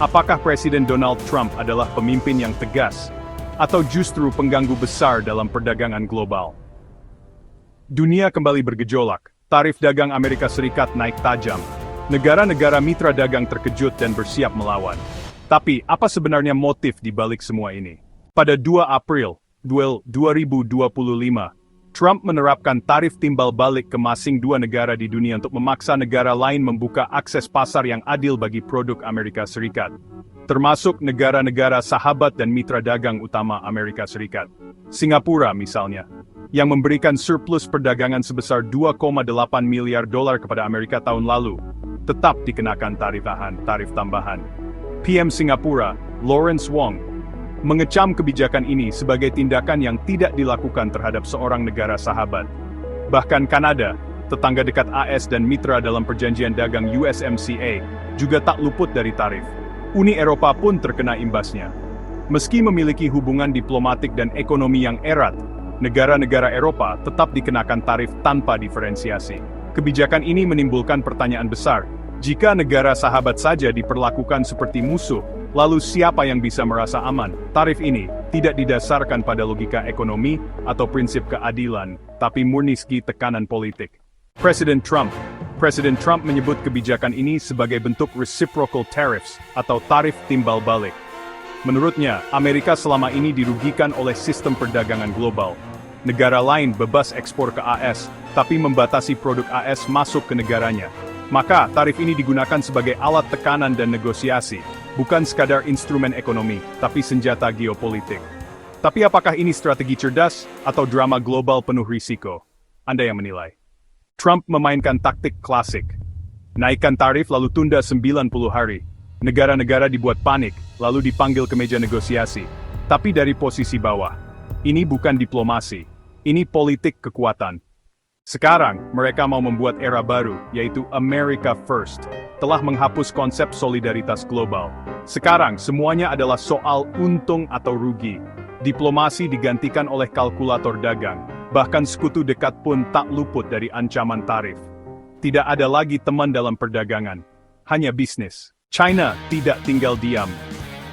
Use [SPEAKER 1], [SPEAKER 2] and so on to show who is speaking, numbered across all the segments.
[SPEAKER 1] Apakah Presiden Donald Trump adalah pemimpin yang tegas, atau justru pengganggu besar dalam perdagangan global? Dunia kembali bergejolak, tarif dagang Amerika Serikat naik tajam. Negara-negara mitra dagang terkejut dan bersiap melawan. Tapi, apa sebenarnya motif di balik semua ini? Pada 2 April 2025, Trump menerapkan tarif timbal balik ke masing dua negara di dunia untuk memaksa negara lain membuka akses pasar yang adil bagi produk Amerika Serikat, termasuk negara-negara sahabat dan mitra dagang utama Amerika Serikat. Singapura misalnya, yang memberikan surplus perdagangan sebesar $2,8 miliar kepada Amerika tahun lalu, tetap dikenakan tarif tambahan. PM Singapura, Lawrence Wong, mengecam kebijakan ini sebagai tindakan yang tidak dilakukan terhadap seorang negara sahabat. Bahkan Kanada, tetangga dekat AS dan mitra dalam perjanjian dagang USMCA, juga tak luput dari tarif. Uni Eropa pun terkena imbasnya. Meski memiliki hubungan diplomatik dan ekonomi yang erat, negara-negara Eropa tetap dikenakan tarif tanpa diferensiasi. Kebijakan ini menimbulkan pertanyaan besar. Jika negara sahabat saja diperlakukan seperti musuh, lalu siapa yang bisa merasa aman? Tarif ini tidak didasarkan pada logika ekonomi atau prinsip keadilan, tapi murni tekanan politik. Presiden Trump menyebut kebijakan ini sebagai bentuk reciprocal tariffs atau tarif timbal balik. Menurutnya, Amerika selama ini dirugikan oleh sistem perdagangan global. Negara lain bebas ekspor ke AS, tapi membatasi produk AS masuk ke negaranya. Maka, tarif ini digunakan sebagai alat tekanan dan negosiasi, bukan sekadar instrumen ekonomi, tapi senjata geopolitik. Tapi apakah ini strategi cerdas, atau drama global penuh risiko? Anda yang menilai. Trump memainkan taktik klasik. Naikkan tarif lalu tunda 90 hari. Negara-negara dibuat panik, lalu dipanggil ke meja negosiasi. Tapi dari posisi bawah. Ini bukan diplomasi. Ini politik kekuatan. Sekarang, mereka mau membuat era baru, yaitu America First. Telah menghapus konsep solidaritas global. Sekarang, semuanya adalah soal untung atau rugi. Diplomasi digantikan oleh kalkulator dagang. Bahkan sekutu dekat pun tak luput dari ancaman tarif. Tidak ada lagi teman dalam perdagangan. Hanya bisnis. China tidak tinggal diam.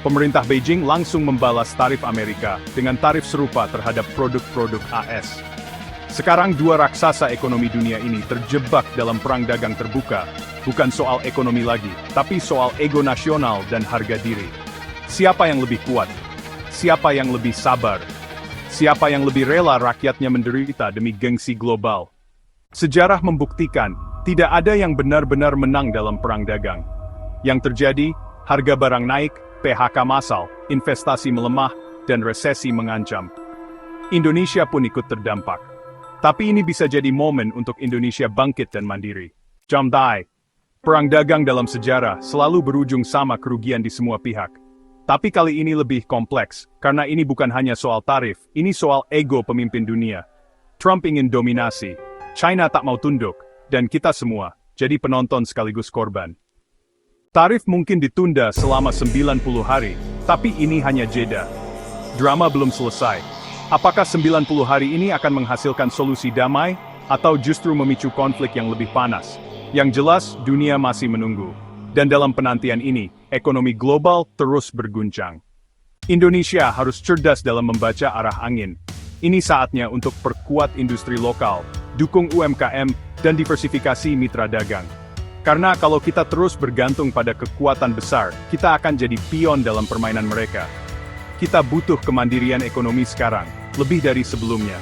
[SPEAKER 1] Pemerintah Beijing langsung membalas tarif Amerika dengan tarif serupa terhadap produk-produk AS. Sekarang dua raksasa ekonomi dunia ini terjebak dalam perang dagang terbuka, bukan soal ekonomi lagi, tapi soal ego nasional dan harga diri. Siapa yang lebih kuat? Siapa yang lebih sabar? Siapa yang lebih rela rakyatnya menderita demi gengsi global? Sejarah membuktikan, tidak ada yang benar-benar menang dalam perang dagang. Yang terjadi, harga barang naik, PHK massal, investasi melemah, dan resesi mengancam. Indonesia pun ikut terdampak. Tapi ini bisa jadi momen untuk Indonesia bangkit dan mandiri. Jamdai, perang dagang dalam sejarah selalu berujung sama kerugian di semua pihak. Tapi kali ini lebih kompleks, karena ini bukan hanya soal tarif, ini soal ego pemimpin dunia. Trump ingin dominasi, China tak mau tunduk, dan kita semua jadi penonton sekaligus korban. Tarif mungkin ditunda selama 90 hari, tapi ini hanya jeda. Drama belum selesai. Apakah 90 hari ini akan menghasilkan solusi damai, atau justru memicu konflik yang lebih panas? Yang jelas, dunia masih menunggu. Dan dalam penantian ini, ekonomi global terus berguncang. Indonesia harus cerdas dalam membaca arah angin. Ini saatnya untuk perkuat industri lokal, dukung UMKM, dan diversifikasi mitra dagang. Karena kalau kita terus bergantung pada kekuatan besar, kita akan jadi pion dalam permainan mereka. Kita butuh kemandirian ekonomi sekarang, lebih dari sebelumnya.